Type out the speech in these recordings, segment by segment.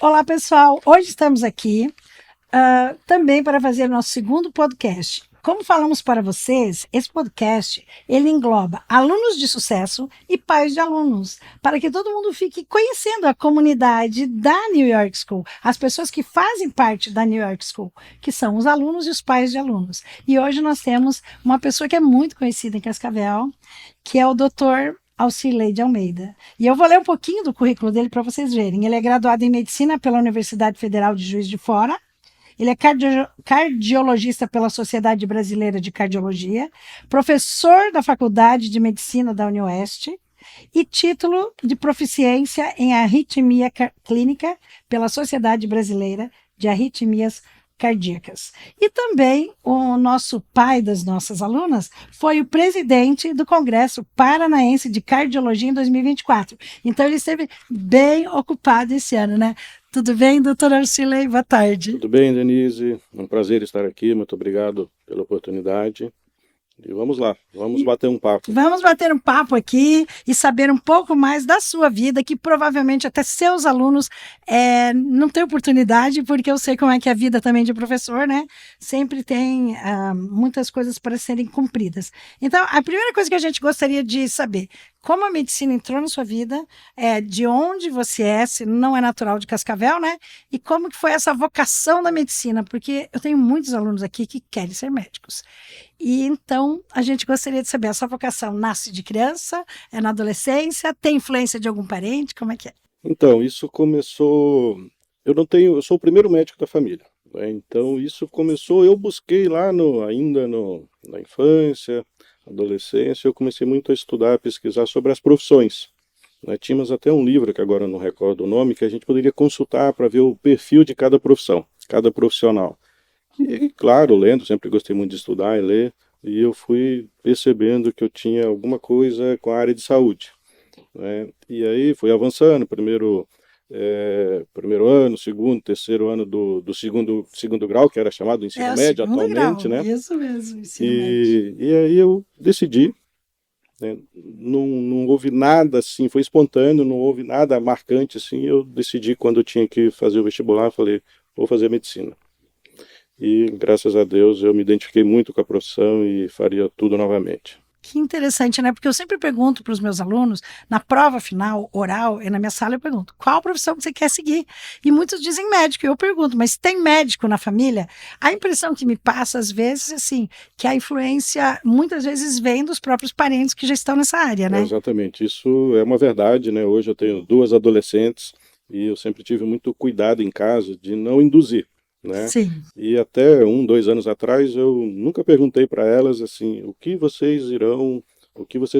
Olá, pessoal. Hoje estamos aqui também para fazer nosso segundo podcast. Como falamos para vocês, esse podcast ele engloba alunos de sucesso e pais de alunos, para que todo mundo fique conhecendo a comunidade da New York School, as pessoas que fazem parte da New York School, que são os alunos e os pais de alunos. E hoje nós temos uma pessoa que é muito conhecida em Cascavel, que é o Dr. Alcirley de Almeida. E eu vou ler um pouquinho do currículo dele para vocês verem. Ele é graduado em Medicina pela Universidade Federal de Juiz de Fora. Ele é cardiologista pela Sociedade Brasileira de Cardiologia, professor da Faculdade de Medicina da UniOeste e título de proficiência em arritmia clínica pela Sociedade Brasileira de Arritmias Cardíacas. E também o nosso pai das nossas alunas foi o presidente do Congresso Paranaense de Cardiologia em 2024. Então ele esteve bem ocupado esse ano, né? Tudo bem, doutor Alcirley? Boa tarde. Tudo bem, Denise. É um prazer estar aqui. Muito obrigado pela oportunidade. E vamos lá, vamos bater um papo. Vamos bater um papo aqui e saber um pouco mais da sua vida, que provavelmente até seus alunos não têm oportunidade, porque eu sei como é que é a vida também de professor, né? Sempre tem muitas coisas para serem cumpridas. Então, a primeira coisa que a gente gostaria de saber, como a medicina entrou na sua vida, de onde você é, se não é natural de Cascavel, né? E como que foi essa vocação da medicina, porque eu tenho muitos alunos aqui que querem ser médicos. E então a gente gostaria de saber, essa vocação nasce de criança, é na adolescência, tem influência de algum parente, como é que é? Então, isso começou... Eu sou o primeiro médico da família, né? Então isso começou, eu busquei lá na infância, adolescência, eu comecei muito a estudar, a pesquisar sobre as profissões, né? Tínhamos até um livro, que agora eu não recordo o nome, que a gente poderia consultar para ver o perfil de cada profissão, cada profissional. E, claro, lendo, sempre gostei muito de estudar e ler, e eu fui percebendo que eu tinha alguma coisa com a área de saúde, né? E aí fui avançando, primeiro ano, segundo, terceiro ano do segundo grau, que era chamado ensino médio atualmente, grau, né? Isso mesmo, ensino médio. E aí eu decidi, né? Não houve nada assim, foi espontâneo, não houve nada marcante assim, eu decidi quando eu tinha que fazer o vestibular, falei, vou fazer medicina. E, graças a Deus, eu me identifiquei muito com a profissão e faria tudo novamente. Que interessante, né? Porque eu sempre pergunto para os meus alunos, na prova final, oral, e na minha sala eu pergunto, qual profissão que você quer seguir? E muitos dizem médico, e eu pergunto, mas tem médico na família? A impressão que me passa, às vezes, assim, que a influência, muitas vezes, vem dos próprios parentes que já estão nessa área, né? Exatamente, isso é uma verdade, né? Hoje eu tenho 2 adolescentes e eu sempre tive muito cuidado em casa de não induzir, né? Sim. E até 2 anos atrás eu nunca perguntei para elas assim, o que vocês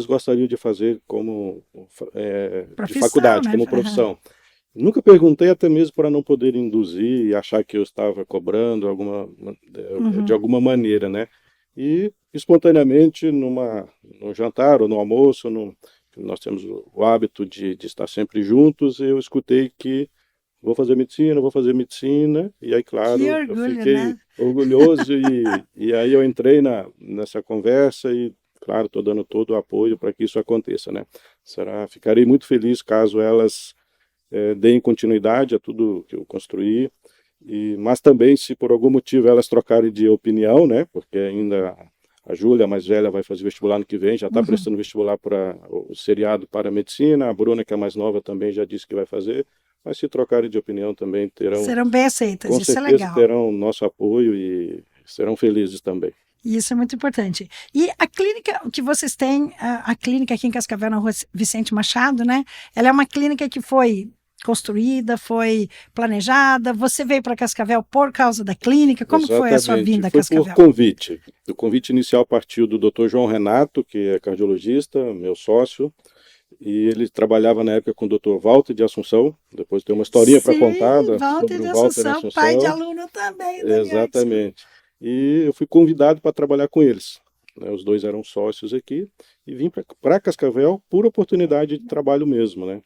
gostariam de fazer como de faculdade, né? como profissão. Nunca perguntei, até mesmo para não poder induzir e achar que eu estava cobrando de alguma maneira, né? E espontaneamente num jantar ou no almoço, nós temos o hábito de estar sempre juntos, eu escutei que vou fazer medicina, e aí, claro, orgulho, eu fiquei né? orgulhoso, e aí eu entrei nessa conversa, e, claro, estou dando todo o apoio para que isso aconteça, né? Ficarei muito feliz caso elas deem continuidade a tudo que eu construí, mas também, se por algum motivo elas trocarem de opinião, né? Porque ainda a Júlia, a mais velha, vai fazer vestibular no que vem, já está prestando vestibular para o seriado para a medicina, a Bruna, que é a mais nova, também já disse que vai fazer. Mas se trocarem de opinião também serão bem aceitas, com isso é certeza legal. terão nosso apoio e serão felizes também. Isso é muito importante. E a clínica que vocês têm, a clínica aqui em Cascavel, na rua Vicente Machado, né? Ela é uma clínica que foi construída, foi planejada. Você veio para Cascavel por causa da clínica? Como foi a sua vinda a Cascavel? Foi por convite. O convite inicial partiu do Dr. João Renato, que é cardiologista, meu sócio. E ele trabalhava na época com o Dr. Walter de Assunção, depois tem uma historinha para contar sobre o Walter de Assunção. Pai de aluno também. Exatamente. E eu fui convidado para trabalhar com eles, né? Os dois eram sócios aqui, e vim para Cascavel por oportunidade de trabalho mesmo, né?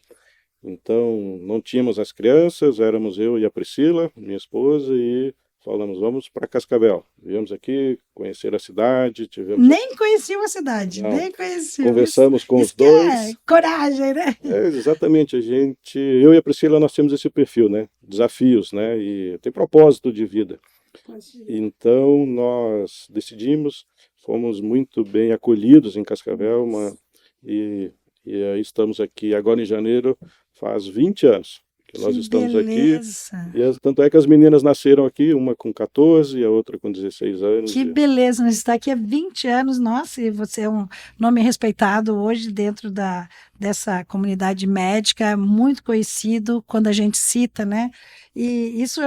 Então, não tínhamos as crianças, éramos eu e a Priscila, minha esposa, e falamos, vamos para Cascavel. Viemos aqui conhecer a cidade, tivemos... Nem conheciam a cidade, Não. nem conheciam. Conversamos com os dois. Coragem, né? Exatamente, eu e a Priscila, nós temos esse perfil, né? desafios, né? E tem propósito de vida. Então, nós decidimos, fomos muito bem acolhidos em Cascavel, e aí estamos aqui agora em janeiro, faz 20 anos que nós estamos aqui. E tanto é que as meninas nasceram aqui, uma com 14 e a outra com 16 anos. Que beleza, nós está aqui há 20 anos, nossa, e você é um nome respeitado hoje dentro dessa comunidade médica, muito conhecido quando a gente cita, né? E isso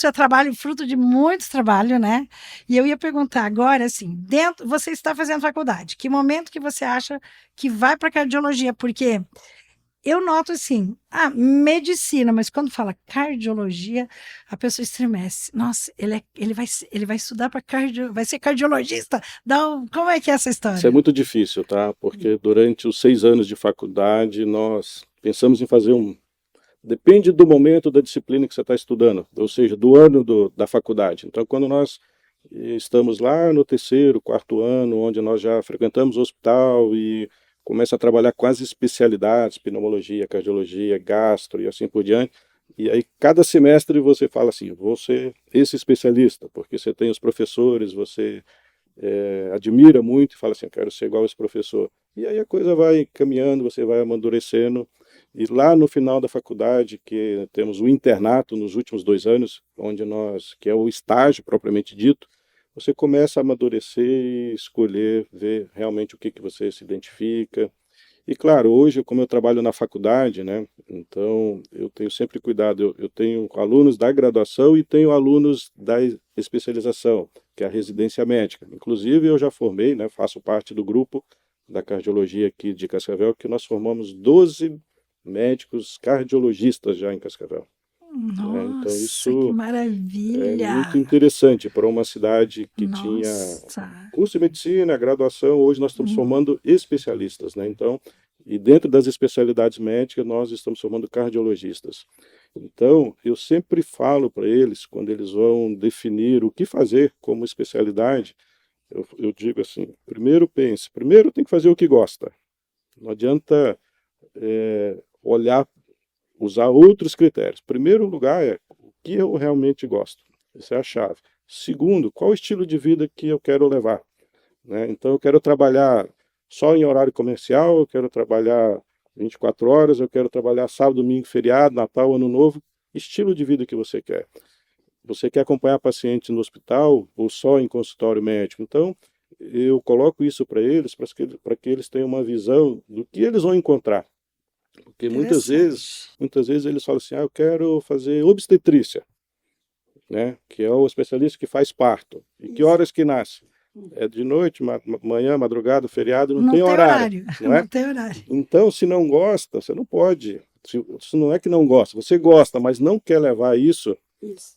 é trabalho, fruto de muito trabalho, né? E eu ia perguntar agora, assim, você está fazendo faculdade, que momento que você acha que vai para cardiologia? Porque eu noto assim, medicina, mas quando fala cardiologia, a pessoa estremece. Nossa, ele vai estudar para vai ser cardiologista? Como é que é essa história? Isso é muito difícil, tá? Porque durante os 6 anos de faculdade, nós pensamos em fazer depende do momento da disciplina que você está estudando, ou seja, do ano da faculdade. Então, quando nós estamos lá no 3º, 4º ano, onde nós já frequentamos o hospital e começa a trabalhar com as especialidades, pneumologia, cardiologia, gastro e assim por diante. E aí, cada semestre você fala assim, vou ser esse especialista, porque você tem os professores, você admira muito e fala assim, eu quero ser igual a esse professor. E aí a coisa vai caminhando, você vai amadurecendo. E lá no final da faculdade, que temos o internato nos últimos 2 anos, que é o estágio propriamente dito, você começa a amadurecer e escolher, ver realmente o que você se identifica. E claro, hoje, como eu trabalho na faculdade, né, então eu tenho sempre cuidado, eu tenho alunos da graduação e tenho alunos da especialização, que é a residência médica. Inclusive eu já formei, né, faço parte do grupo da cardiologia aqui de Cascavel, que nós formamos 12 médicos cardiologistas já em Cascavel. Nossa, então isso que maravilha! É muito interessante para uma cidade que tinha curso de medicina, graduação. Hoje nós estamos formando especialistas, né? Então, e dentro das especialidades médicas nós estamos formando cardiologistas. Então, eu sempre falo para eles, quando eles vão definir o que fazer como especialidade, eu digo assim, primeiro tem que fazer o que gosta. Não adianta usar outros critérios. Primeiro lugar o que eu realmente gosto. Essa é a chave. Segundo, qual o estilo de vida que eu quero levar, né? Então eu quero trabalhar só em horário comercial, eu quero trabalhar 24 horas, eu quero trabalhar sábado, domingo, feriado, Natal, Ano Novo. Estilo de vida que você quer. Você quer acompanhar pacientes no hospital ou só em consultório médico? Então eu coloco isso para eles, para que eles tenham uma visão do que eles vão encontrar. Porque muitas vezes eles falam assim, eu quero fazer obstetrícia, né? Que é o especialista que faz parto. E que horas que nasce? É de noite, manhã, madrugada, feriado, não tem horário. Não é? Não tem horário. Então, se não gosta, você não pode. Se não é que não gosta, você gosta, mas não quer levar isso,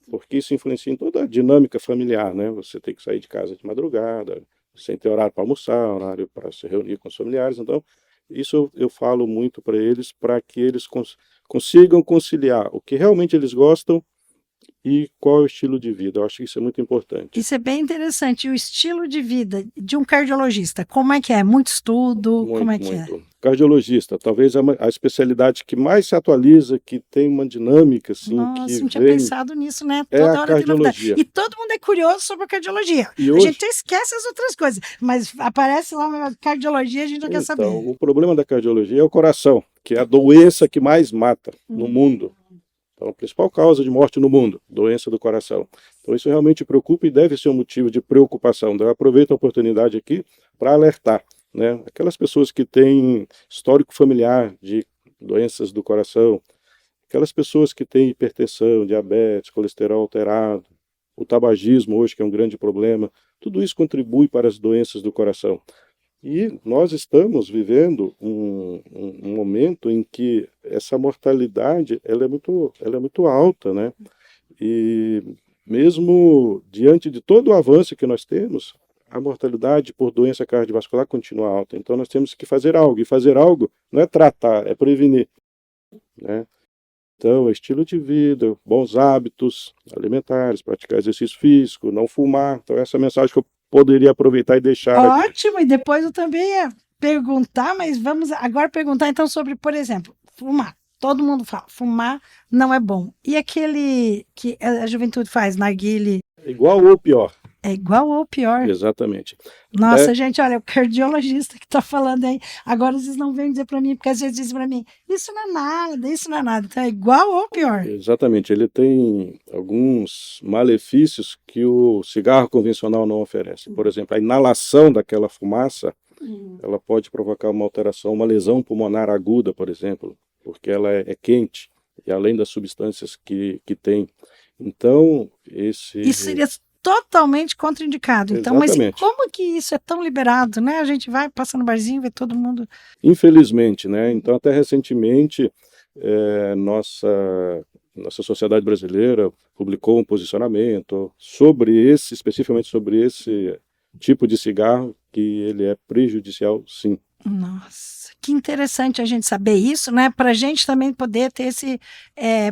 porque isso influencia em toda a dinâmica familiar, né? Você tem que sair de casa de madrugada, sem ter horário para almoçar, horário para se reunir com os familiares, então isso eu falo muito para eles, para que eles consigam conciliar o que realmente eles gostam e qual é o estilo de vida. Eu acho que isso é muito importante. Isso é bem interessante. E o estilo de vida de um cardiologista, como é que é? Muito estudo? Como é que é? Cardiologista, talvez a especialidade que mais se atualiza, que tem uma dinâmica assim. Nossa, não tinha pensado nisso, né? Toda hora cardiologia. E todo mundo é curioso sobre a cardiologia. A gente esquece as outras coisas, mas aparece lá a cardiologia, a gente não quer saber. Então, o problema da cardiologia é o coração, que é a doença que mais mata no mundo. Então, a principal causa de morte no mundo, doença do coração. Então, isso realmente preocupa e deve ser um motivo de preocupação. Então, eu aproveito a oportunidade aqui para alertar, né? Aquelas pessoas que têm histórico familiar de doenças do coração, aquelas pessoas que têm hipertensão, diabetes, colesterol alterado, o tabagismo hoje, que é um grande problema, tudo isso contribui para as doenças do coração. E nós estamos vivendo um momento em que essa mortalidade ela é muito alta, né? E mesmo diante de todo o avanço que nós temos, a mortalidade por doença cardiovascular continua alta. Então nós temos que fazer algo. E fazer algo não é tratar, é prevenir, né? Então, estilo de vida, bons hábitos alimentares, praticar exercício físico, não fumar. Então, essa é a mensagem que eu poderia aproveitar e deixar aqui. Ótimo, e depois eu também ia perguntar, mas vamos agora perguntar então sobre, por exemplo, fumar. todo mundo fala, fumar não é bom. E aquele que a juventude faz, narguile, Igual ou pior. é igual ou pior? Exatamente. Nossa, gente, olha, o cardiologista que está falando aí, agora vocês não vêm dizer para mim, porque às vezes dizem para mim, isso não é nada, isso não é nada. Então é igual ou pior? Exatamente. Ele tem alguns malefícios que o cigarro convencional não oferece. Por exemplo, a inalação daquela fumaça, ela pode provocar uma alteração, uma lesão pulmonar aguda, por exemplo, porque ela é quente, e além das substâncias que tem. Então, Isso seria totalmente contraindicado. Então, mas Exatamente. como que isso é tão liberado, né? A gente vai, passa no barzinho, vê todo mundo. Infelizmente, né? Então, até recentemente, nossa sociedade brasileira publicou um posicionamento especificamente sobre esse tipo de cigarro, que ele é prejudicial, sim. Nossa, que interessante a gente saber isso, né? Para a gente também poder ter esse.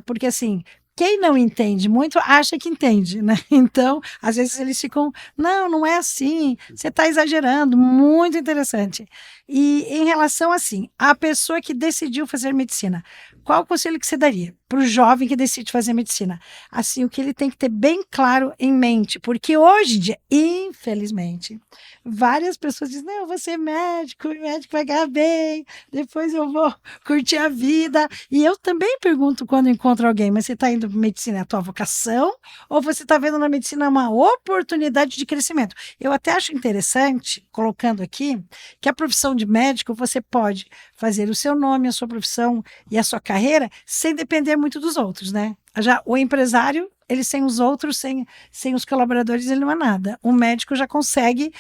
Porque assim. Quem não entende muito acha que entende, né? Então, às vezes eles ficam, não é assim, você está exagerando, muito interessante. E em relação assim, a pessoa que decidiu fazer medicina, qual o conselho que você daria para o jovem que decide fazer medicina? Assim, o que ele tem que ter bem claro em mente, porque hoje em dia, infelizmente, várias pessoas dizem, não, eu vou ser médico, o médico vai ganhar bem, depois eu vou curtir a vida. E eu também pergunto quando encontro alguém, mas você está indo para medicina, é a tua vocação? Ou você está vendo na medicina uma oportunidade de crescimento? Eu até acho interessante, colocando aqui, que a profissão de médico, você pode fazer o seu nome, a sua profissão e a sua carreira sem depender muito dos outros, né? Já o empresário, ele sem os outros, sem os colaboradores, ele não é nada. O médico já consegue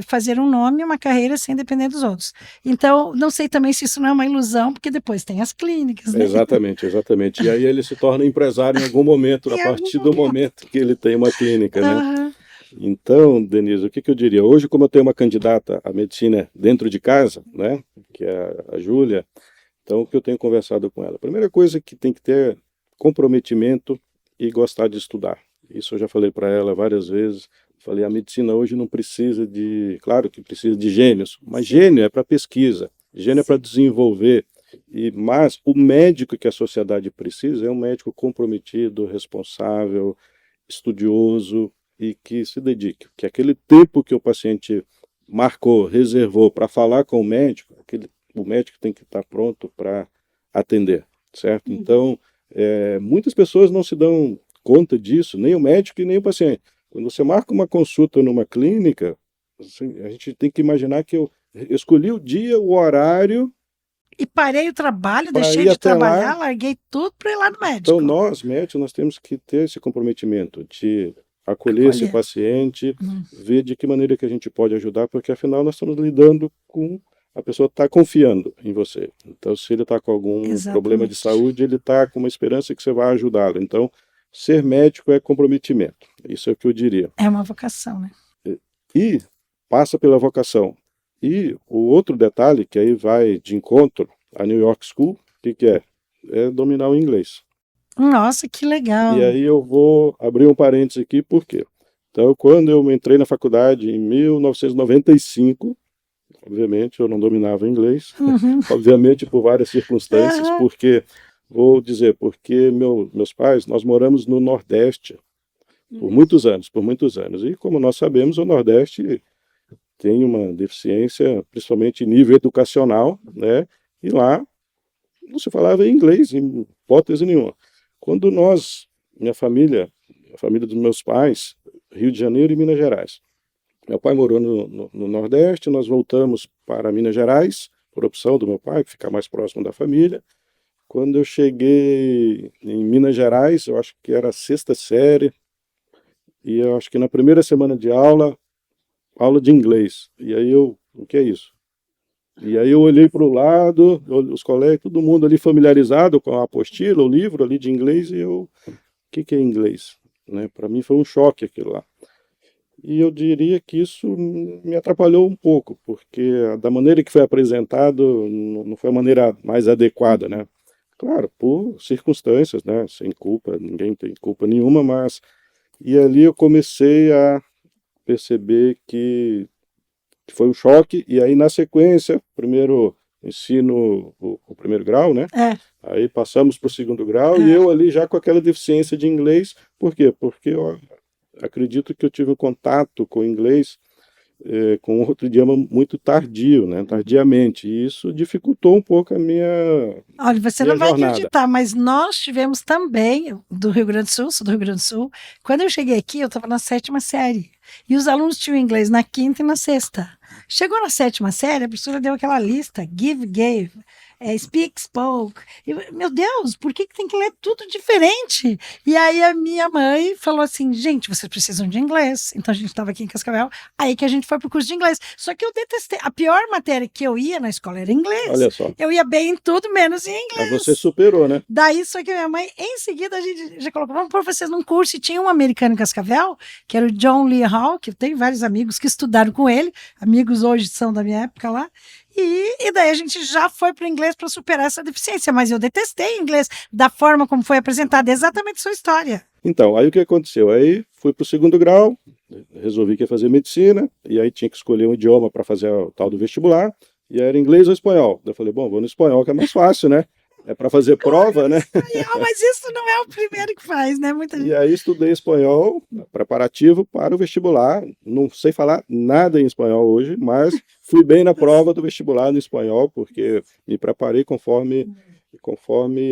fazer um nome, uma carreira sem depender dos outros. Então, não sei também se isso não é uma ilusão, porque depois tem as clínicas, né? Exatamente, exatamente. E aí ele se torna empresário em algum momento, a partir do momento que ele tem uma clínica, né? Uhum. Então, Denise, o que eu diria? Hoje, como eu tenho uma candidata à medicina dentro de casa, né, que é a Júlia, então o que eu tenho conversado com ela? A primeira coisa que tem que ter comprometimento e gostar de estudar. Isso eu já falei para ela várias vezes. Falei, a medicina hoje não precisa claro que precisa de gênios, mas gênio é para pesquisa, gênio é para desenvolver. Mas o médico que a sociedade precisa é um médico comprometido, responsável, estudioso, e que se dedique, que aquele tempo que o paciente marcou, reservou para falar com o médico tem que estar pronto para atender, certo? Então, muitas pessoas não se dão conta disso, nem o médico e nem o paciente. Quando você marca uma consulta numa clínica, a gente tem que imaginar que eu escolhi o dia, o horário. E parei o trabalho, deixei de trabalhar, larguei tudo para ir lá no médico. Então, nós, médicos, nós temos que ter esse comprometimento de acolher esse paciente, ver de que maneira que a gente pode ajudar, porque afinal nós estamos lidando com a pessoa está confiando em você. Então, se ele está com algum problema de saúde, ele está com uma esperança que você vai ajudá-lo. Então, ser médico é comprometimento. Isso é o que eu diria. É uma vocação, né? E passa pela vocação. E o outro detalhe, que aí vai de encontro à New York School, o que é? É dominar o inglês. Nossa, que legal. E aí eu vou abrir um parênteses aqui, por quê? Então, quando eu entrei na faculdade em 1995, obviamente eu não dominava inglês, obviamente por várias circunstâncias, porque, vou dizer, porque meus pais, nós moramos no Nordeste por muitos anos, e como nós sabemos, o Nordeste tem uma deficiência, principalmente em nível educacional, né? E lá não se falava inglês, em hipótese nenhuma. Quando minha família, a família dos meus pais, Rio de Janeiro e Minas Gerais. Meu pai morou no Nordeste, nós voltamos para Minas Gerais, por opção do meu pai, ficar mais próximo da família. Quando eu cheguei em Minas Gerais, eu acho que era a 6ª série, e eu acho que na primeira semana de aula de inglês. E aí o que é isso? E aí eu olhei para o lado, os colegas, todo mundo ali familiarizado com a apostila, o livro ali de inglês, e o que é inglês? Né? Para mim foi um choque aquilo lá. E eu diria que isso me atrapalhou um pouco, porque da maneira que foi apresentado não foi a maneira mais adequada, né? Claro, por circunstâncias, né? Sem culpa, ninguém tem culpa nenhuma, mas... E ali eu comecei a perceber que foi um choque, e aí na sequência, primeiro ensino o primeiro grau, né? É. Aí passamos para o segundo grau e eu ali já com aquela deficiência de inglês. Por quê? Porque eu acredito que eu tive um contato com o inglês com outro idioma muito tardio, né? Tardiamente. E isso dificultou um pouco a minha Olha, você minha não vai jornada. acreditar, mas nós tivemos também, do Rio Grande do Sul, sou do Rio Grande do Sul, quando eu cheguei aqui, eu estava na 7ª série, e os alunos tinham inglês na 5ª e na 6ª. Chegou na 7ª série, a professora deu aquela lista, give, gave, speak, spoke. Meu Deus, por que tem que ler tudo diferente? E aí a minha mãe falou assim, gente, vocês precisam de inglês. Então a gente estava aqui em Cascavel, aí que a gente foi para o curso de inglês. Só que eu detestei, a pior matéria que eu ia na escola era inglês. Olha só. Eu ia bem em tudo, menos em inglês. Mas você superou, né? Daí, só que minha mãe, em seguida, a gente já colocou, vamos pôr vocês num curso, e tinha um americano em Cascavel, que era o John Lee Hall, que eu tenho vários amigos que estudaram com ele, amigos hoje são da minha época lá, e daí a gente já foi para o inglês para superar essa deficiência, mas eu detestei inglês da forma como foi apresentada, exatamente a sua história. Então, aí o que aconteceu? Aí fui para o segundo grau, resolvi que ia fazer medicina, e aí tinha que escolher um idioma para fazer o tal do vestibular, e era inglês ou espanhol. Eu falei, bom, vou no espanhol que é mais fácil, né? É para fazer prova, né? Espanhol, mas isso não é o primeiro que faz, né? Muita gente... E aí estudei espanhol, preparativo para o vestibular. Não sei falar nada em espanhol hoje, mas fui bem na prova do vestibular no espanhol, porque me preparei conforme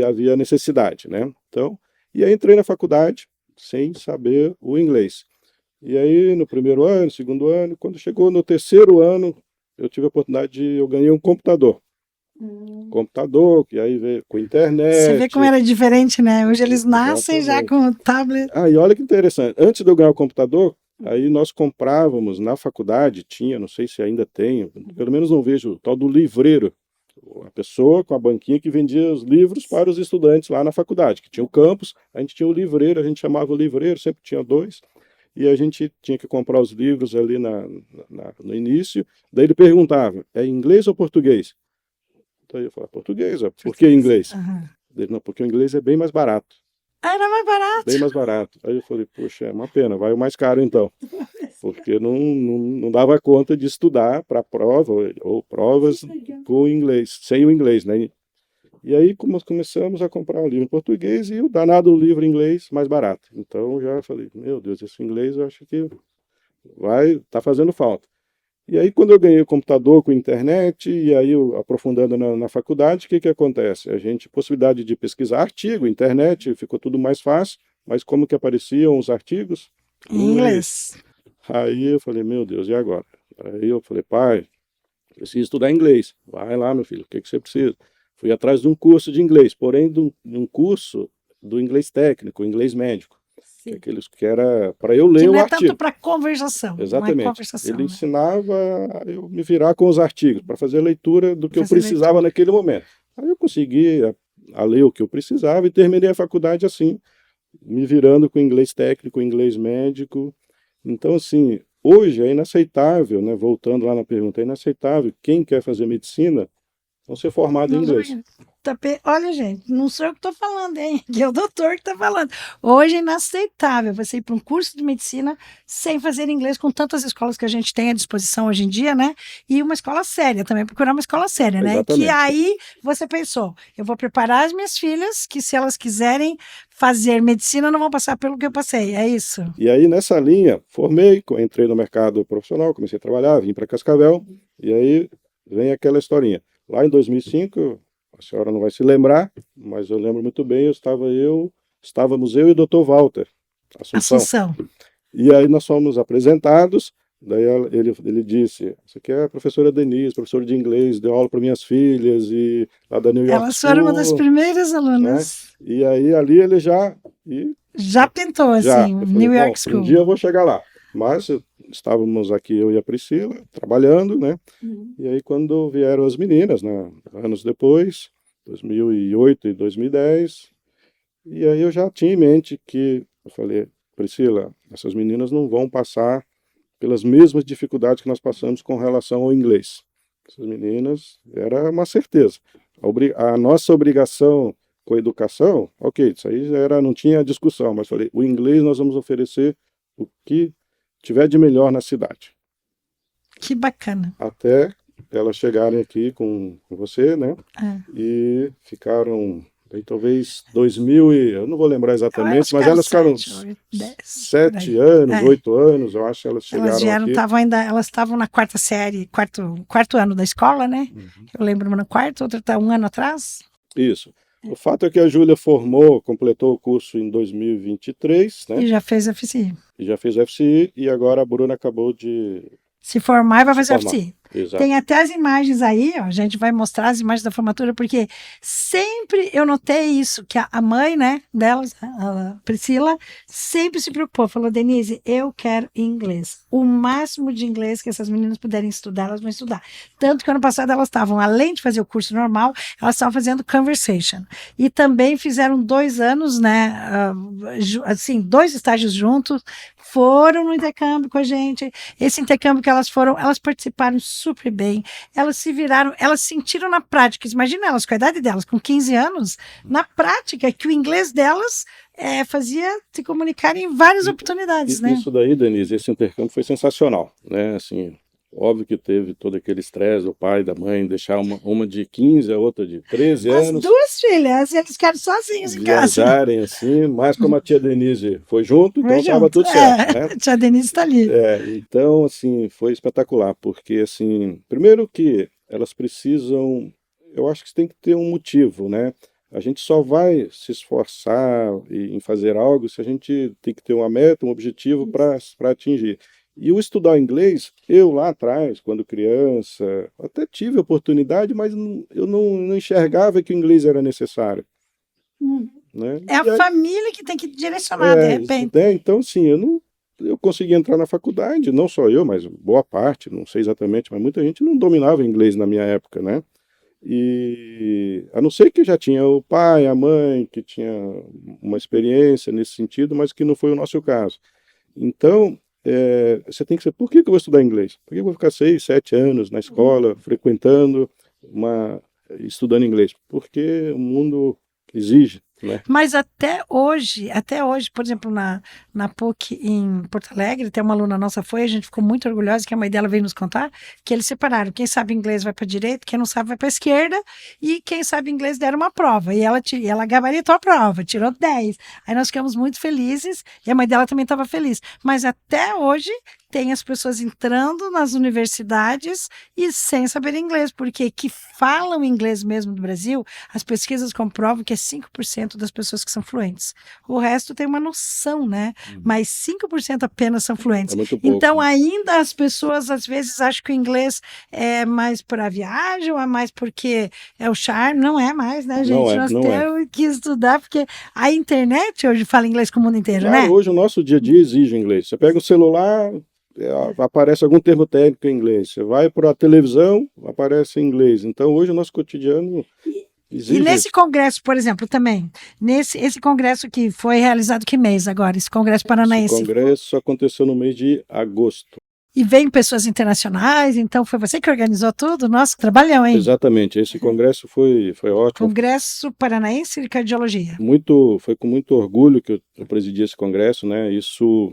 havia necessidade, né? Então, e aí entrei na faculdade sem saber o inglês. E aí no primeiro ano, segundo ano, quando chegou no terceiro ano, eu tive a oportunidade eu ganhei um computador. Computador, que aí veio com internet. Você vê como era diferente, né? Hoje eles nascem já com o tablet. Ah, e olha que interessante. Antes de eu ganhar o computador, aí nós comprávamos na faculdade, tinha, não sei se ainda tem, pelo menos não vejo, o tal do livreiro. A pessoa com a banquinha que vendia os livros para os estudantes lá na faculdade, que tinha o campus, a gente tinha o livreiro, a gente chamava o livreiro, sempre tinha 2, e a gente tinha que comprar os livros ali no início. Daí ele perguntava, é inglês ou português? Então eu falava, português, ó. Por que inglês? Ele, não, porque o inglês é bem mais barato. Ah, era mais barato? Bem mais barato. Aí eu falei, poxa, é uma pena, vai o mais caro então. Porque não dava conta de estudar para prova ou provas com o inglês, sem o inglês, né? E aí começamos a comprar um livro em português e o danado livro em inglês mais barato. Então já falei, meu Deus, esse inglês eu acho que tá fazendo falta. E aí, quando eu ganhei o computador com internet, e aí aprofundando na faculdade, o que acontece? A gente, possibilidade de pesquisar artigo, internet, ficou tudo mais fácil, mas como que apareciam os artigos? Em inglês. Aí eu falei, meu Deus, e agora? Aí eu falei, pai, preciso estudar inglês. Vai lá, meu filho, o que você precisa? Fui atrás de um curso de inglês, porém de um curso do inglês técnico, inglês médico. Que era para eu ler o artigo. Que não é tanto para conversação. Exatamente. Não é conversação, ele né? ensinava a eu me virar com os artigos, para fazer a leitura do que eu precisava naquele momento. Aí eu consegui a ler o que eu precisava e terminei a faculdade assim, me virando com inglês técnico, inglês médico. Então, assim, hoje é inaceitável, né? Voltando lá na pergunta, é inaceitável quem quer fazer medicina não ser formado em inglês. Olha, gente, não sou eu que estou falando, hein? Que é o doutor que está falando. Hoje é inaceitável você ir para um curso de medicina sem fazer inglês, com tantas escolas que a gente tem à disposição hoje em dia, né? E uma escola séria também, procurar uma escola séria, né? Exatamente. Que aí você pensou, eu vou preparar as minhas filhas, que se elas quiserem fazer medicina, não vão passar pelo que eu passei, é isso? E aí, nessa linha, formei, entrei no mercado profissional, comecei a trabalhar, vim para Cascavel, e aí vem aquela historinha. Lá em 2005, a senhora não vai se lembrar, mas eu lembro muito bem, estávamos eu e o Dr. Walter Assunção. E aí nós fomos apresentados, daí ele disse, isso aqui é a professora Denise, professora de inglês, deu aula para minhas filhas, e lá da New York Elas foram uma das primeiras alunas. Né? E aí ali ele já pintou assim, New York School. Um dia eu vou chegar lá, mas estávamos aqui, eu e a Priscila, trabalhando, né? E aí quando vieram as meninas, né, anos depois, 2008 e 2010, e aí eu já tinha em mente que, eu falei, Priscila, essas meninas não vão passar pelas mesmas dificuldades que nós passamos com relação ao inglês. Essas meninas, era uma certeza. A nossa obrigação com a educação, ok, isso aí não tinha discussão, mas falei, o inglês nós vamos oferecer o que tiver de melhor na cidade. Que bacana. Até elas chegarem aqui com você, né? É. E ficaram, aí, talvez 2000 e eu não vou lembrar Eu exatamente, acho que mas eram elas ficaram 7, 8, 10, por 7 aí. anos, É. 8 anos, eu acho que elas Elas chegaram vieram, aqui. elas estavam na quarta série, quarto ano da escola, né? Eu lembro uma no quarto, outra está um ano atrás. Isso. O fato é que a Júlia completou o curso em 2023, né? E já fez FCI. E já fez o FCI, e agora a Bruna acabou de Se formar e vai se fazer formar. FCI. Exato. Tem até as imagens aí, ó, a gente vai mostrar as imagens da formatura, porque sempre eu notei isso, que a mãe, né, delas, a Priscila, sempre se preocupou, falou, Denise, eu quero inglês. O máximo de inglês que essas meninas puderem estudar, elas vão estudar. Tanto que ano passado elas estavam, além de fazer o curso normal, elas estavam fazendo conversation. E também fizeram 2 anos, né, assim, 2 estágios juntos, foram no intercâmbio com a gente. Esse intercâmbio que elas foram, elas participaram super bem, elas se viraram, elas sentiram na prática, imagina elas com a idade delas, com 15 anos, na prática, que o inglês delas fazia se comunicar em várias oportunidades, né? Isso daí, Denise, esse intercâmbio foi sensacional, né? Assim, óbvio que teve todo aquele estresse do pai, da mãe, deixar uma de 15, a outra de 13 As anos. 2 filhas, eles ficaram sozinhos em casa. Viajarem assim, mas como a tia Denise foi junto, então Foi estava junto. tudo certo, né? A tia Denise está ali. Então, assim, foi espetacular, porque, assim, primeiro que elas precisam, eu acho que tem que ter um motivo, né? A gente só vai se esforçar em fazer algo se a gente tem que ter uma meta, um objetivo para atingir. E o estudar inglês, eu lá atrás, quando criança, até tive a oportunidade, mas eu não enxergava que o inglês era necessário, né? É a E aí, família que tem que direcionar, de repente. então, sim, eu consegui entrar na faculdade, não só eu, mas boa parte, não sei exatamente, mas muita gente não dominava inglês na minha época, né? E a não ser que já tinha o pai, a mãe, que tinha uma experiência nesse sentido, mas que não foi o nosso caso. Então, você tem que ser, por que eu vou estudar inglês? Por que eu vou ficar 6, 7 anos na escola, frequentando, estudando inglês? Porque o mundo exige, né? Mas até hoje, por exemplo, na PUC em Porto Alegre, tem uma aluna nossa foi, a gente ficou muito orgulhosa que a mãe dela veio nos contar que eles separaram. Quem sabe inglês vai para a direita, quem não sabe vai para a esquerda, e quem sabe inglês deram uma prova. E ela gabaritou a prova, tirou 10. Aí nós ficamos muito felizes e a mãe dela também estava feliz. Mas até hoje tem as pessoas entrando nas universidades e sem saber inglês, porque que falam inglês mesmo do Brasil, as pesquisas comprovam que é 5% das pessoas que são fluentes. O resto tem uma noção, né? Mas 5% apenas são fluentes. É muito pouco. Então, ainda as pessoas às vezes acham que o inglês é mais para viagem ou é mais porque é o charme. Não é mais, né, gente? Nós temos que estudar, porque a internet hoje fala inglês com o mundo inteiro, Claro, né? hoje o nosso dia a dia exige inglês. Você pega o celular, aparece algum termo técnico em inglês. Você vai para a televisão, aparece em inglês. Então, hoje o nosso cotidiano exige E nesse isso. congresso, por exemplo, também, esse congresso que foi realizado que mês agora, esse congresso Esse paranaense, congresso aconteceu no mês de agosto. e veio pessoas internacionais, então foi você que organizou tudo? Nossa, que trabalhão, hein? Exatamente, esse congresso foi ótimo. Congresso Paranaense de Cardiologia. Foi com muito orgulho que eu presidi esse congresso, né? Isso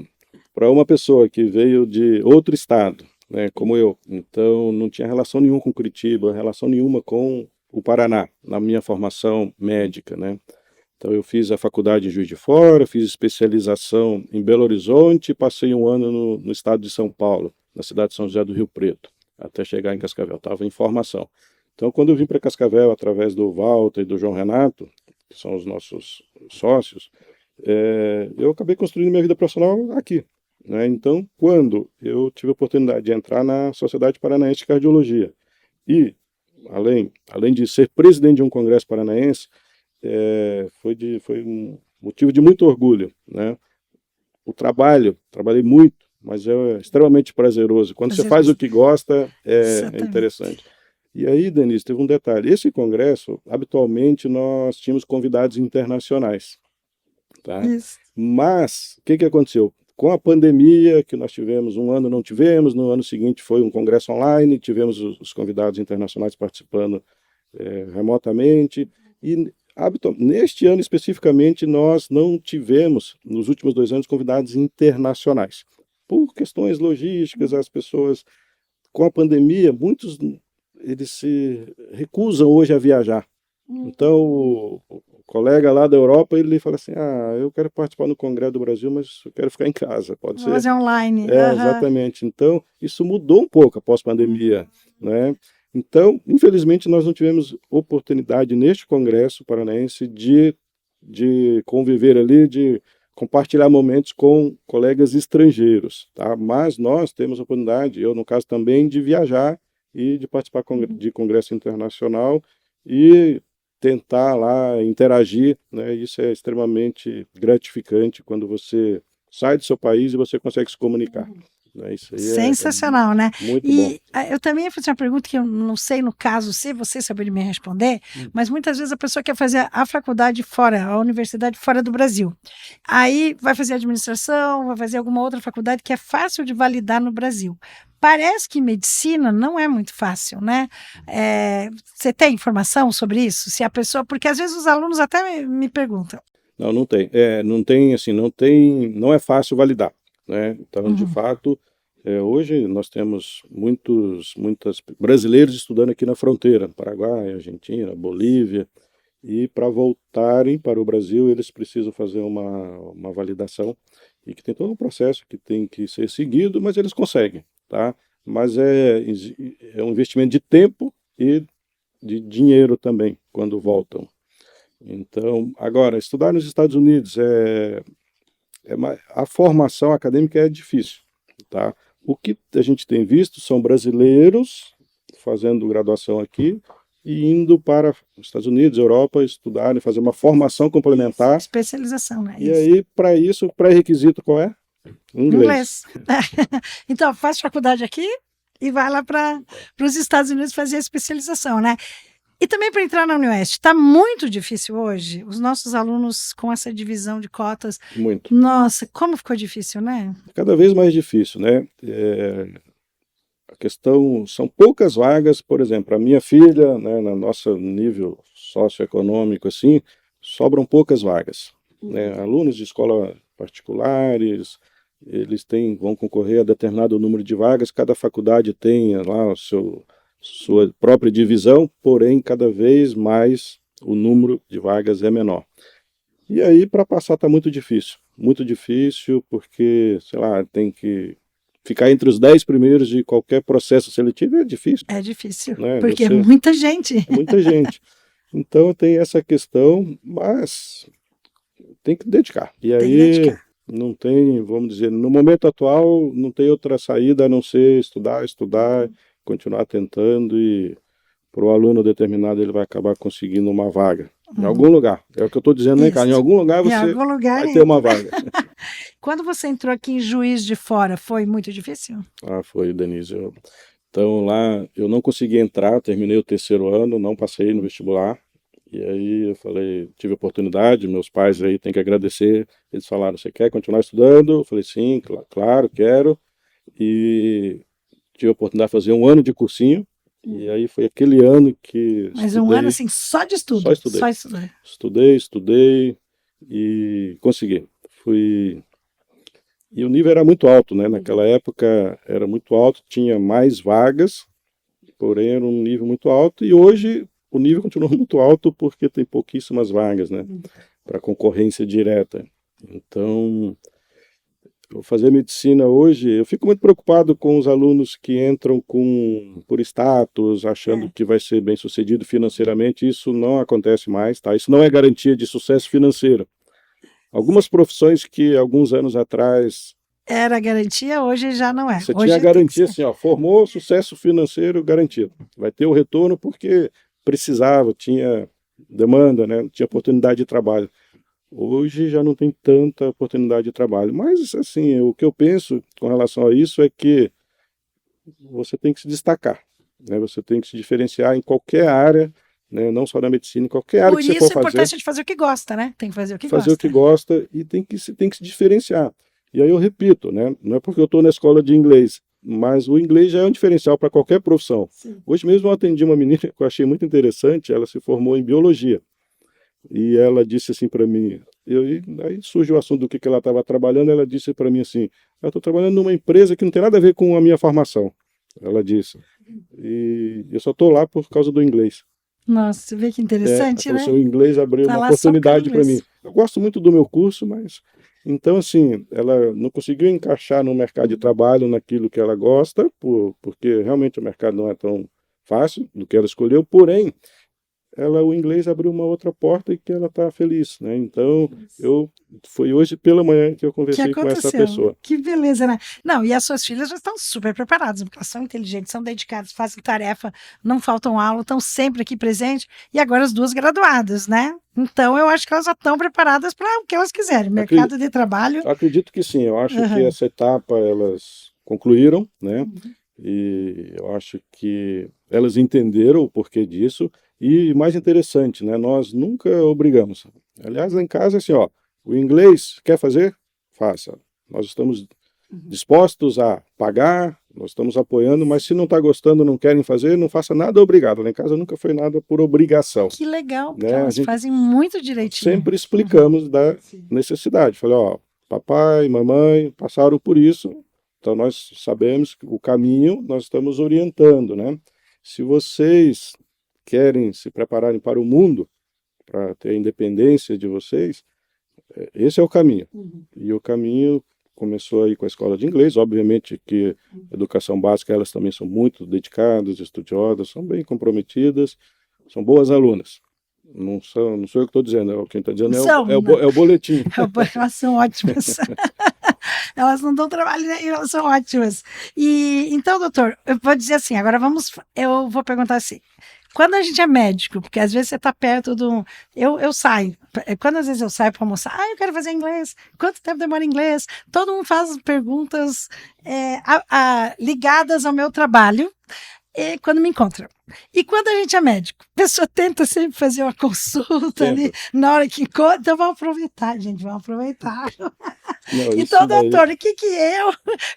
para uma pessoa que veio de outro estado, né, como eu. Então, não tinha relação nenhuma com Curitiba, relação nenhuma com o Paraná, na minha formação médica, né? Então, eu fiz a faculdade em Juiz de Fora, fiz especialização em Belo Horizonte e passei um ano no estado de São Paulo, na cidade de São José do Rio Preto, até chegar em Cascavel. Estava em formação. Então, quando eu vim para Cascavel, através do Walter e do João Renato, que são os nossos sócios, eu acabei construindo minha vida profissional aqui, né? Então, quando eu tive a oportunidade de entrar na Sociedade Paranaense de Cardiologia e, além de ser presidente de um congresso paranaense, foi um motivo de muito orgulho, né? Trabalhei muito, mas é extremamente prazeroso. Quando você faz o que gosta, é interessante. E aí, Denise, teve um detalhe. Esse congresso, habitualmente, nós tínhamos convidados internacionais, tá? Isso. Mas, o que aconteceu? Com a pandemia, que nós tivemos, um ano não tivemos, no ano seguinte foi um congresso online, tivemos os convidados internacionais participando remotamente, e neste ano especificamente nós não tivemos, nos últimos 2 anos, convidados internacionais. Por questões logísticas, as pessoas, com a pandemia, muitos eles se recusam hoje a viajar. Então, o colega lá da Europa, ele fala assim, eu quero participar no Congresso do Brasil, mas eu quero ficar em casa, pode Vou ser? fazer online. Exatamente. Então, isso mudou um pouco após a pandemia, né? Então, infelizmente, nós não tivemos oportunidade neste Congresso Paranaense de conviver ali, de compartilhar momentos com colegas estrangeiros, tá? Mas nós temos a oportunidade, eu no caso também, de viajar e de participar de congresso internacional e tentar lá interagir, né? Isso é extremamente gratificante quando você sai do seu país e você consegue se comunicar. Né? Isso aí Sensacional, né? Muito bom. Eu também ia fazer uma pergunta que eu não sei, no caso, se você saberia me responder, mas muitas vezes a pessoa quer fazer a faculdade fora, a universidade fora do Brasil. Aí vai fazer administração, vai fazer alguma outra faculdade que é fácil de validar no Brasil. Parece que medicina não é muito fácil, né? Você tem informação sobre isso? Se a pessoa, porque às vezes os alunos até me perguntam. Não tem. Não é fácil validar, né? Então, de fato, hoje nós temos muitos brasileiros estudando aqui na fronteira, Paraguai, Argentina, Bolívia, e para voltarem para o Brasil eles precisam fazer uma validação e que tem todo um processo que tem que ser seguido, mas eles conseguem, tá? Mas é um investimento de tempo e de dinheiro também quando voltam. Então, agora, estudar nos Estados Unidos a formação acadêmica é difícil, tá? O que a gente tem visto são brasileiros fazendo graduação aqui e indo para os Estados Unidos, Europa, estudarem, fazer uma formação complementar. Especialização, né? E aí, para isso, o pré-requisito qual é? Inglês. Então, faz faculdade aqui e vai lá para os Estados Unidos fazer a especialização, né? E também para entrar na Unioeste, está muito difícil hoje, os nossos alunos com essa divisão de cotas. Muito. Nossa, como ficou difícil, né? Cada vez mais difícil, né? A questão, são poucas vagas, por exemplo, a minha filha, né, no nosso nível socioeconômico, assim, sobram poucas vagas. Né? Alunos de escola particulares, eles vão concorrer a determinado número de vagas, cada faculdade tem lá sua própria divisão, porém, cada vez mais o número de vagas é menor. E aí, para passar, está muito difícil, porque, sei lá, tem que ficar entre os 10 primeiros de qualquer processo seletivo, é difícil. É difícil, né? porque é muita gente. É muita gente. Então, tem essa questão, mas tem que dedicar. E aí, não tem, vamos dizer, no momento atual, não tem outra saída a não ser estudar, continuar tentando e para o aluno determinado ele vai acabar conseguindo uma vaga. Em algum lugar. É o que eu estou dizendo, né, cara? Em algum lugar você vai ter uma vaga. Quando você entrou aqui em Juiz de Fora, foi muito difícil? Foi, Denise. Então lá eu não consegui entrar, terminei o 3º ano, não passei no vestibular. E aí eu falei, tive oportunidade, meus pais aí têm que agradecer. Eles falaram, você quer continuar estudando? Eu falei, sim, claro, quero. E tive a oportunidade de fazer um ano de cursinho, e aí foi aquele ano que Mas um ano assim, só de estudo? Só estudei. Estudei e consegui. E o nível era muito alto, né? Naquela época era muito alto, tinha mais vagas, porém era um nível muito alto, e hoje o nível continua muito alto porque tem pouquíssimas vagas, né? Para concorrência direta. Então, eu fazer medicina hoje, eu fico muito preocupado com os alunos que entram por status, achando que vai ser bem sucedido financeiramente. Isso não acontece mais, tá? Isso não é garantia de sucesso financeiro. Algumas profissões que alguns anos atrás era garantia, hoje já não é. Você tinha a garantia assim, formou, sucesso financeiro garantido. Vai ter o retorno porque precisava, tinha demanda, né? Tinha oportunidade de trabalho. Hoje já não tem tanta oportunidade de trabalho. Mas, assim, o que eu penso com relação a isso é que você tem que se destacar, né? Você tem que se diferenciar em qualquer área, né? Não só na medicina, em qualquer área que você for fazer. Por isso a importância de fazer o que gosta, né? Tem que fazer o que gosta. Fazer o que gosta e tem que se diferenciar. E aí eu repito, né? Não é porque eu estou na escola de inglês, mas o inglês já é um diferencial para qualquer profissão. Sim. Hoje mesmo eu atendi uma menina que eu achei muito interessante, ela se formou em biologia. E ela disse assim para mim, aí surge o assunto do que ela estava trabalhando, ela disse para mim assim, eu estou trabalhando numa empresa que não tem nada a ver com a minha formação. Ela disse, E eu só estou lá por causa do inglês. Nossa, você vê que interessante, A né? professora inglês abriu Tá uma lá só por causa do oportunidade para mim. inglês. Eu gosto muito do meu curso, mas então assim, ela não conseguiu encaixar no mercado de trabalho naquilo que ela gosta, porque realmente o mercado não é tão fácil do que ela escolheu, porém o inglês abriu uma outra porta e que ela está feliz, né? Então, foi hoje pela manhã que eu Que conversei com essa aconteceu? pessoa. Que beleza, né? Não, e as suas filhas já estão super preparadas, porque elas são inteligentes, são dedicadas, fazem tarefa, não faltam aula, estão sempre aqui presentes, e agora as duas graduadas, né? Então, eu acho que elas já estão preparadas para o que elas quiserem, mercado de trabalho. Acredito que sim, eu acho que essa etapa elas concluíram, né? E eu acho que elas entenderam o porquê disso. E mais interessante, né? Nós nunca obrigamos. Aliás, lá em casa é assim, ó, o inglês quer fazer? Faça. Nós estamos dispostos a pagar, nós estamos apoiando, mas se não está gostando, não querem fazer, não faça nada obrigado. Lá em casa nunca foi nada por obrigação. Que legal, porque Né? elas fazem muito direitinho. Sempre explicamos da necessidade. Falei, ó, papai, mamãe passaram por isso, então nós sabemos o caminho, nós estamos orientando, né? Se vocês querem se prepararem para o mundo, para ter a independência de vocês, esse é o caminho. E o caminho começou aí com a escola de inglês, obviamente que educação básica, elas também são muito dedicadas, estudiosas, são bem comprometidas, são boas alunas. Não sou eu que estou dizendo, quem está dizendo é o boletim. Elas são ótimas. Elas não dão trabalho, né? Elas são ótimas. E então, doutor, eu vou dizer assim, eu vou perguntar assim. Quando a gente é médico, porque às vezes você está perto do. Eu saio. Quando às vezes eu saio para almoçar, eu quero fazer inglês. Quanto tempo demora inglês? Todo mundo faz perguntas ligadas ao meu trabalho quando me encontra. E quando a gente é médico, a pessoa tenta sempre fazer uma consulta ali na hora que encontra. Então vamos aproveitar, gente, vamos aproveitar. Não, então, doutor, o que eu,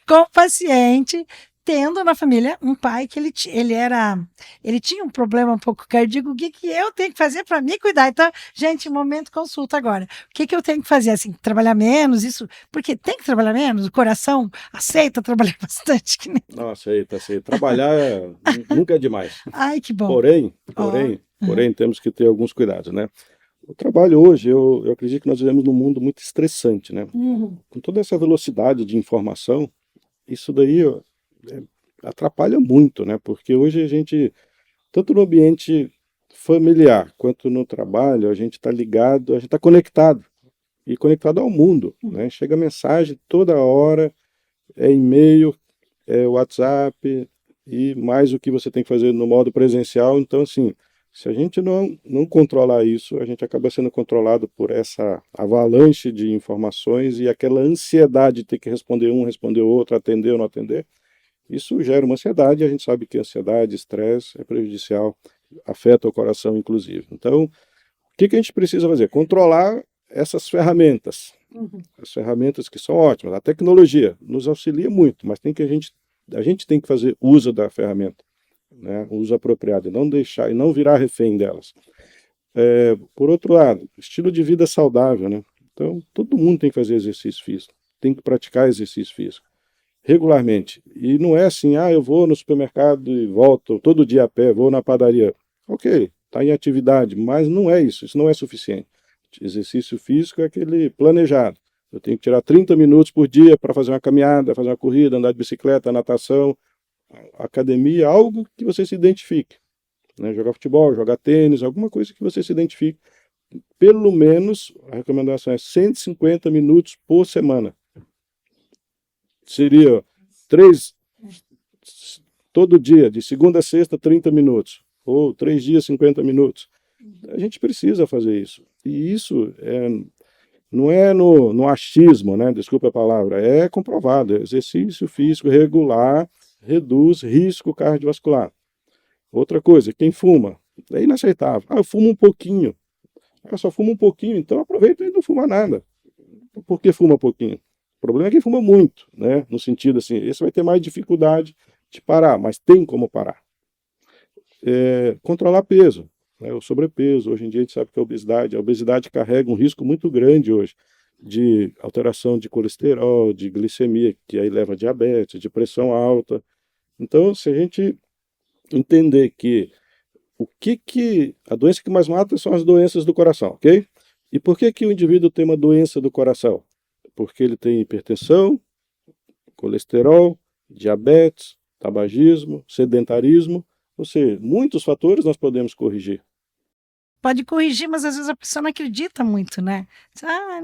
como paciente, tendo na família um pai que ele tinha um problema um pouco cardíaco, o que eu tenho que fazer para me cuidar? Então, gente, momento consulta agora. O que eu tenho que fazer? Assim, trabalhar menos, isso, porque tem que trabalhar menos, o coração aceita trabalhar bastante. Que nem... Não, aceita. Trabalhar nunca é demais. Ai, que bom. Porém, temos que ter alguns cuidados, né? O trabalho hoje, eu acredito que nós vivemos num mundo muito estressante, né? Com toda essa velocidade de informação, isso daí atrapalha muito, né? Porque hoje a gente, tanto no ambiente familiar quanto no trabalho, a gente está ligado, a gente está conectado. E conectado ao mundo, né? Chega mensagem toda hora, é e-mail, é WhatsApp, e mais o que você tem que fazer no modo presencial. Então, assim, se a gente não controlar isso, a gente acaba sendo controlado por essa avalanche de informações e aquela ansiedade de ter que responder um, responder outro, atender ou não atender. Isso gera uma ansiedade, e a gente sabe que ansiedade, estresse é prejudicial, afeta o coração, inclusive. Então, o que a gente precisa fazer? Controlar essas ferramentas. As ferramentas que são ótimas. A tecnologia nos auxilia muito, mas a gente tem que fazer uso da ferramenta, né? Uso apropriado, e não deixar, e não virar refém delas. Por outro lado, estilo de vida saudável, né? Então, todo mundo tem que fazer exercício físico, tem que praticar exercício físico regularmente. E não é assim, eu vou no supermercado e volto todo dia a pé, vou na padaria. Ok, está em atividade, mas não é isso não é suficiente. Exercício físico é aquele planejado. Eu tenho que tirar 30 minutos por dia para fazer uma caminhada, fazer uma corrida, andar de bicicleta, natação. Academia é algo que você se identifique, né? Jogar futebol, jogar tênis, alguma coisa que você se identifique. Pelo menos, a recomendação é 150 minutos por semana. Seria todo dia, de segunda a sexta, 30 minutos. Ou 3 dias, 50 minutos. A gente precisa fazer isso. E isso não é no achismo, né? Desculpa a palavra, é comprovado. Exercício físico regular reduz risco cardiovascular. Outra coisa, quem fuma, é inaceitável. Eu fumo um pouquinho. Eu só fumo um pouquinho, então aproveita e não fuma nada. Por que fuma pouquinho? O problema é quem fuma muito, né? No sentido assim, esse vai ter mais dificuldade de parar, mas tem como parar. Controlar peso, né? O sobrepeso, hoje em dia a gente sabe que a obesidade carrega um risco muito grande hoje de alteração de colesterol, de glicemia, que aí leva a diabetes, de pressão alta. Então, se a gente entender que a doença que mais mata são as doenças do coração, ok? E por que o indivíduo tem uma doença do coração? Porque ele tem hipertensão, colesterol, diabetes, tabagismo, sedentarismo, ou seja, muitos fatores nós podemos corrigir. Pode corrigir, mas às vezes a pessoa não acredita muito, né?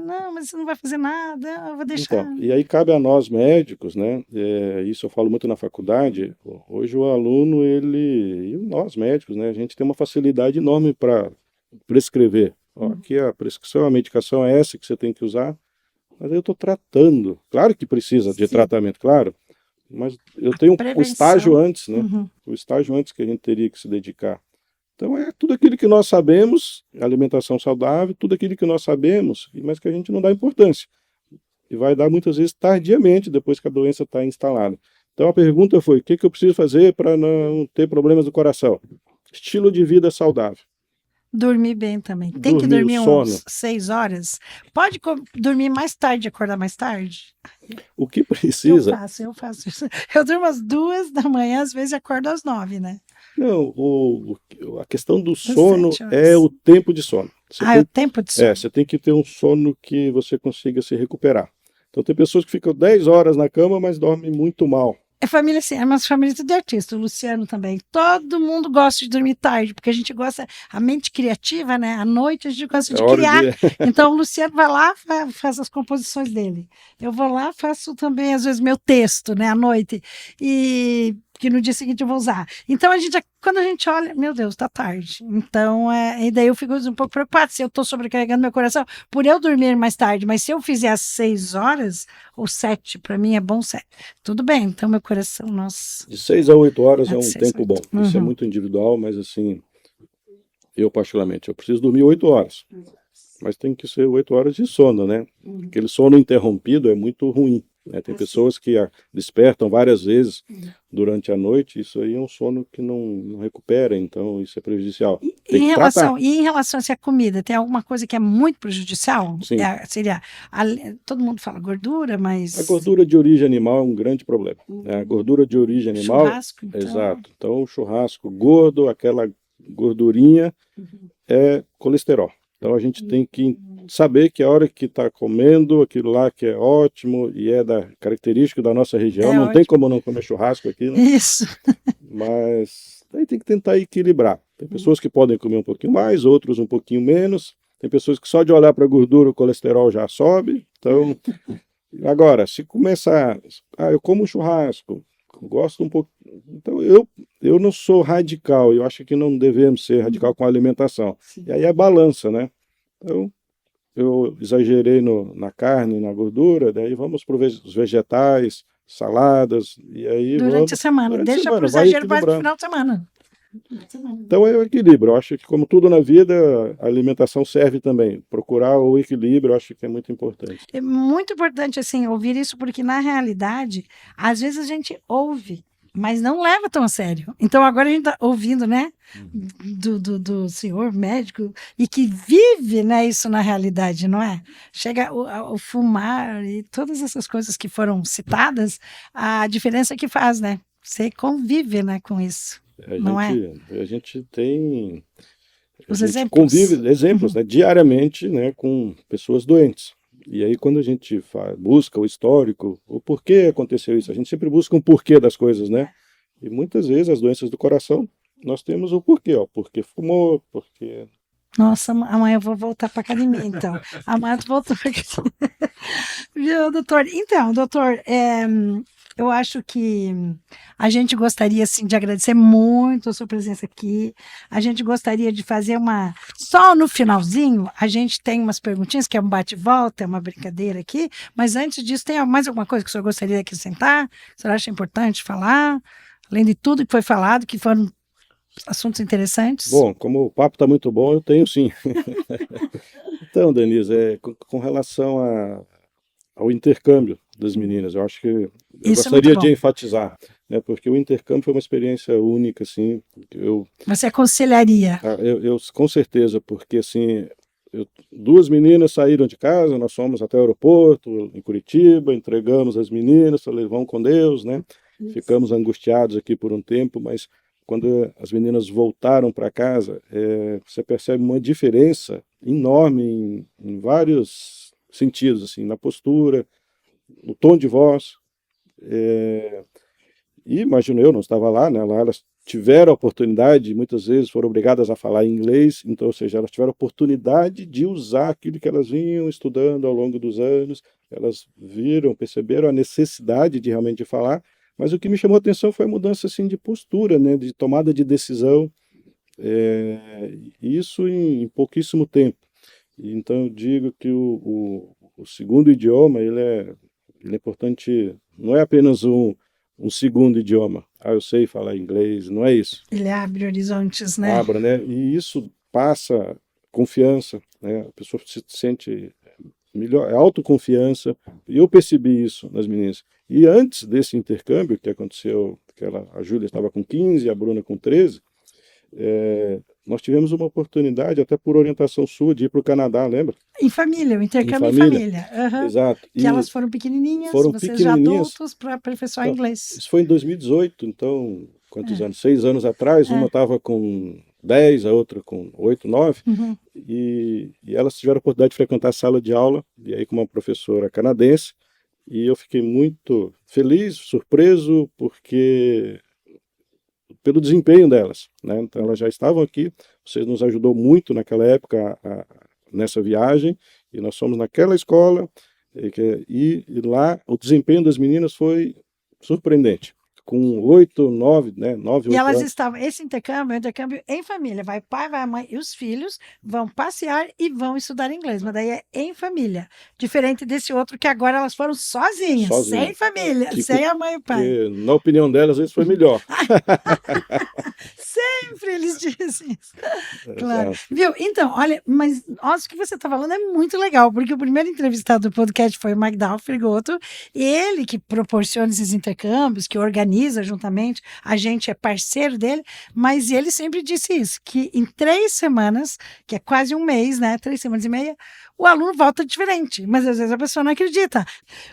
Não, mas você não vai fazer nada, eu vou deixar. Então, e aí cabe a nós médicos, né? Isso eu falo muito na faculdade. Hoje o aluno, e nós médicos, né? A gente tem uma facilidade enorme para prescrever. Aqui a prescrição, a medicação é essa que você tem que usar, mas eu estou tratando. Claro que precisa de tratamento, claro, mas eu tenho o estágio antes, né? O estágio antes que a gente teria que se dedicar. Então é tudo aquilo que nós sabemos, alimentação saudável, tudo aquilo que nós sabemos, mas que a gente não dá importância. E vai dar muitas vezes tardiamente, depois que a doença está instalada. Então a pergunta foi, o que eu preciso fazer para não ter problemas do coração? Estilo de vida saudável. Dormir bem também. Tem que dormir uns 6 horas. Pode dormir mais tarde, acordar mais tarde? O que precisa... Eu faço isso. Eu durmo às 2 da manhã, às vezes acordo às 9, né? Não, a questão do sono é o tempo de sono. É o tempo de sono. Você tem que ter um sono que você consiga se recuperar. Então tem pessoas que ficam 10 horas na cama, mas dormem muito mal. É família, assim, é uma família de artistas, o Luciano também. Todo mundo gosta de dormir tarde, porque a gente gosta, a mente criativa, né? À noite a gente gosta de criar. Então o Luciano vai lá, faz as composições dele. Eu vou lá, faço também, às vezes, meu texto, né? À noite. E que no dia seguinte eu vou usar. Então, quando a gente olha, meu Deus, tá tarde. Então, e daí eu fico um pouco preocupada se eu tô sobrecarregando meu coração por eu dormir mais tarde, mas se eu fizer às 6 horas ou 7, para mim é bom 7. Tudo bem, então meu coração, nossa. De 6 a 8 horas é um tempo bom. Isso é muito individual, mas assim, eu particularmente, eu preciso dormir 8 horas. Mas tem que ser 8 horas de sono, né? Aquele sono interrompido é muito ruim. Tem pessoas que despertam várias vezes durante a noite, isso aí é um sono que não recupera, então isso é prejudicial. E em relação a essa comida, tem alguma coisa que é muito prejudicial? Sim. Todo mundo fala gordura, mas... A gordura de origem animal é um grande problema. A gordura de origem animal... Churrasco, então. Exato. Então o churrasco gordo, aquela gordurinha é colesterol. Então a gente tem que saber que a hora que está comendo aquilo lá que é ótimo e é da característica da nossa região, não tem como não comer churrasco aqui, né? Isso. Mas aí tem que tentar equilibrar. Tem pessoas que podem comer um pouquinho mais, outros um pouquinho menos. Tem pessoas que só de olhar para a gordura o colesterol já sobe. Então, agora, se começar, eu como um churrasco, gosto um pouco. Então eu não sou radical, eu acho que não devemos ser radical com a alimentação. E aí é balança, né? Então, eu exagerei na carne, na gordura, daí vamos para os vegetais, saladas, e aí durante a semana, deixa para o exagero para o final de semana. Então é o equilíbrio, eu acho que como tudo na vida, a alimentação serve também, procurar o equilíbrio, eu acho que é muito importante. É muito importante, assim, ouvir isso, porque na realidade, às vezes a gente ouve, mas não leva tão a sério. Então agora a gente está ouvindo, né, do senhor médico, e que vive, né, isso na realidade, não é? Chega o fumar e todas essas coisas que foram citadas, a diferença que faz, né? Você convive, né, com isso. A gente tem... Os a gente exemplos. convive exemplos, né, diariamente, né, com pessoas doentes. E aí quando a gente busca o histórico, o porquê aconteceu isso, a gente sempre busca um porquê das coisas, né? E muitas vezes as doenças do coração, nós temos o porquê, porque fumou, porque... Nossa, amanhã eu vou voltar para academia, então. Amanhã eu volto para academia. Viu, doutor? Então, doutor, eu acho que a gente gostaria, assim, de agradecer muito a sua presença aqui. A gente gostaria de fazer só no finalzinho, a gente tem umas perguntinhas, que é um bate-volta, é uma brincadeira aqui, mas antes disso, tem mais alguma coisa que o senhor gostaria de acrescentar? O senhor acha importante falar? Além de tudo que foi falado, que foram assuntos interessantes? Bom, como o papo está muito bom, eu tenho sim. Então, Denise, com relação ao intercâmbio das meninas, eu acho que eu gostaria de enfatizar, né, porque o intercâmbio foi uma experiência única, assim. Você aconselharia? Eu com certeza, porque assim, 2 meninas saíram de casa, nós fomos até o aeroporto, em Curitiba, entregamos as meninas, falei, vão com Deus, né? Ficamos angustiados aqui por um tempo, mas quando as meninas voltaram para casa, você percebe uma diferença enorme em vários sentidos, assim, na postura, no tom de voz. E imagino eu, não estava lá, né? Lá elas tiveram a oportunidade, muitas vezes foram obrigadas a falar inglês, então, ou seja, elas tiveram a oportunidade de usar aquilo que elas vinham estudando ao longo dos anos, elas viram, perceberam a necessidade de realmente falar, mas o que me chamou a atenção foi a mudança assim, de postura, né? De tomada de decisão, isso em pouquíssimo tempo. Então eu digo que o segundo idioma, ele é importante, não é apenas um segundo idioma. Eu sei falar inglês, não é isso. Ele abre horizontes, né? Abra, né? E isso passa confiança, né? A pessoa se sente melhor, autoconfiança. E eu percebi isso nas meninas. E antes desse intercâmbio que aconteceu, a Júlia estava com 15, a Bruna com 13, nós tivemos uma oportunidade, até por orientação sua, de ir para o Canadá, lembra? Em família, o intercâmbio em família. Uhum. Exato. Que elas foram pequenininhas, vocês já adultos, para aperfeiçoar inglês. Isso foi em 2018, então, quantos anos? 6 anos atrás, uma estava com 10, a outra com 8, 9, e elas tiveram a oportunidade de frequentar a sala de aula, e aí com uma professora canadense, e eu fiquei muito feliz, surpreso, pelo desempenho delas, né? Então elas já estavam aqui, você nos ajudou muito naquela época nessa viagem, e nós fomos naquela escola, e lá o desempenho das meninas foi surpreendente. Com 8, 9, né? 9, 8 E elas anos. estavam, esse intercâmbio é um intercâmbio em família, vai o pai, vai a mãe e os filhos vão passear e vão estudar inglês, mas daí é em família, diferente desse outro que agora elas foram sozinhas. Sem família, sem a mãe e o pai. Na opinião delas, às vezes foi melhor. Sempre eles dizem isso. Claro. Viu? Então, olha, mas o que você está falando é muito legal, porque o primeiro entrevistado do podcast foi o Magdal Frigoto, ele que proporciona esses intercâmbios, que organiza juntamente, a gente é parceiro dele, mas ele sempre disse isso, que em 3 semanas, que é quase um mês, né, 3 semanas e meia, o aluno volta diferente, mas às vezes a pessoa não acredita.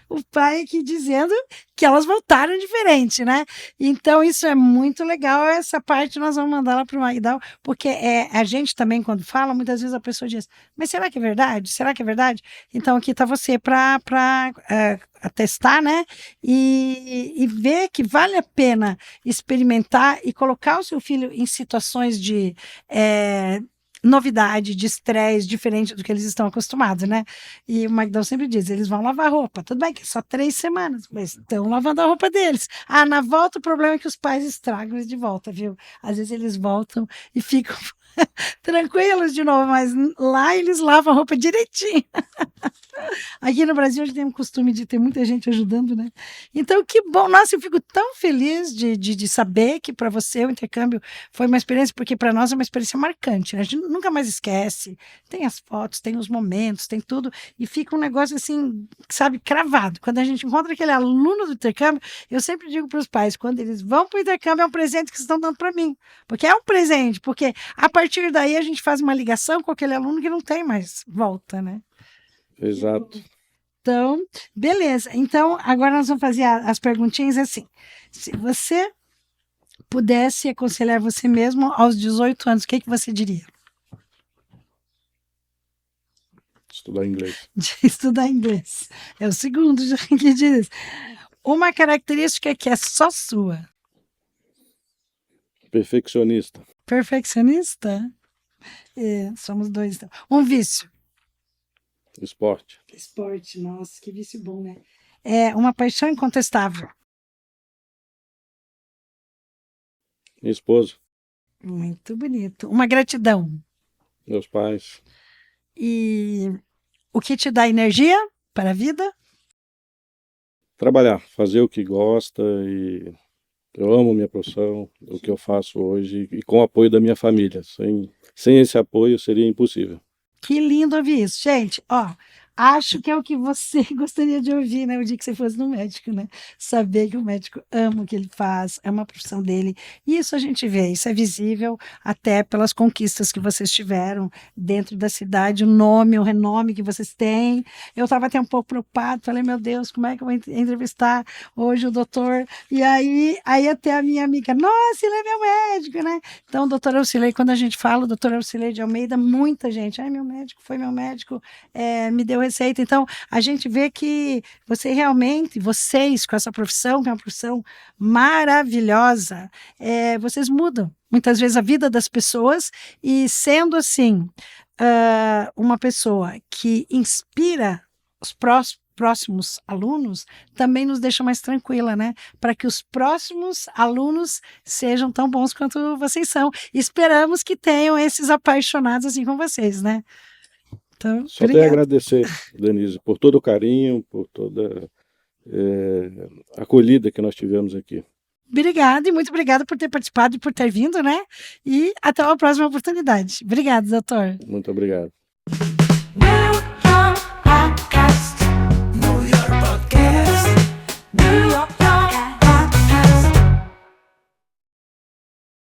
O pai aqui dizendo que elas voltaram diferente, né? Então isso é muito legal, essa parte nós vamos mandar lá para o Magdal, porque a gente também quando fala, muitas vezes a pessoa diz, mas será que é verdade? Será que é verdade? Então aqui está você para testar, né? E ver que vale a pena experimentar e colocar o seu filho em situações de novidade, de estresse, diferente do que eles estão acostumados, né? E o Magdal sempre diz, eles vão lavar roupa. Tudo bem que é só 3 semanas, mas estão lavando a roupa deles. Na volta o problema é que os pais estragam eles de volta, viu? Às vezes eles voltam e ficam tranquilos de novo, mas lá eles lavam a roupa direitinho. Aqui no Brasil a gente tem um costume de ter muita gente ajudando, né? Então, que bom. Nossa, eu fico tão feliz de saber que para você o intercâmbio foi uma experiência, porque para nós é uma experiência marcante, né? A gente nunca mais esquece. Tem as fotos, tem os momentos, tem tudo, e fica um negócio assim, sabe, cravado. Quando a gente encontra aquele aluno do intercâmbio, eu sempre digo para os pais, quando eles vão para o intercâmbio, é um presente que vocês estão dando para mim. Porque é um presente, porque a partir daí a gente faz uma ligação com aquele aluno que não tem mais volta, né? Exato. Então, beleza. Então, agora nós vamos fazer as perguntinhas assim. Se você pudesse aconselhar você mesmo aos 18 anos, o que você diria? Estudar inglês. Estudar inglês. É o segundo que diz. Uma característica que é só sua. Perfeccionista. Perfeccionista? Somos dois. Então. Um vício. Esporte. Esporte, nossa, que vício bom, né? Uma paixão incontestável. Minha esposa. Muito bonito. Uma gratidão. Meus pais. E o que te dá energia para a vida? Trabalhar, fazer o que gosta, e eu amo minha profissão, o que eu faço hoje, e com o apoio da minha família. Sem esse apoio seria impossível. Que lindo ouvir isso. Gente, Acho que é o que você gostaria de ouvir, né? O dia que você fosse no médico, né? Saber que o médico ama o que ele faz, ama a profissão dele. Isso a gente vê, isso é visível até pelas conquistas que vocês tiveram dentro da cidade, o nome, o renome que vocês têm. Eu estava até um pouco preocupado, falei, meu Deus, como é que eu vou entrevistar hoje o doutor? E aí até a minha amiga, nossa, ele é meu médico, né? Então, doutor Auxilei, quando a gente fala, o doutor Auxilei de Almeida, muita gente, ai, meu médico, foi meu médico, me deu receita. Então, a gente vê que você realmente, vocês com essa profissão, que é uma profissão maravilhosa, vocês mudam muitas vezes a vida das pessoas e sendo assim, uma pessoa que inspira os próximos alunos, também nos deixa mais tranquila, né? Para que os próximos alunos sejam tão bons quanto vocês são. E esperamos que tenham esses apaixonados assim como vocês, né? Então, Só tenho a agradecer, Denise, por todo o carinho, por toda a acolhida que nós tivemos aqui. Obrigada e muito obrigada por ter participado e por ter vindo, né? E até uma próxima oportunidade. Obrigada, doutor. Muito obrigado.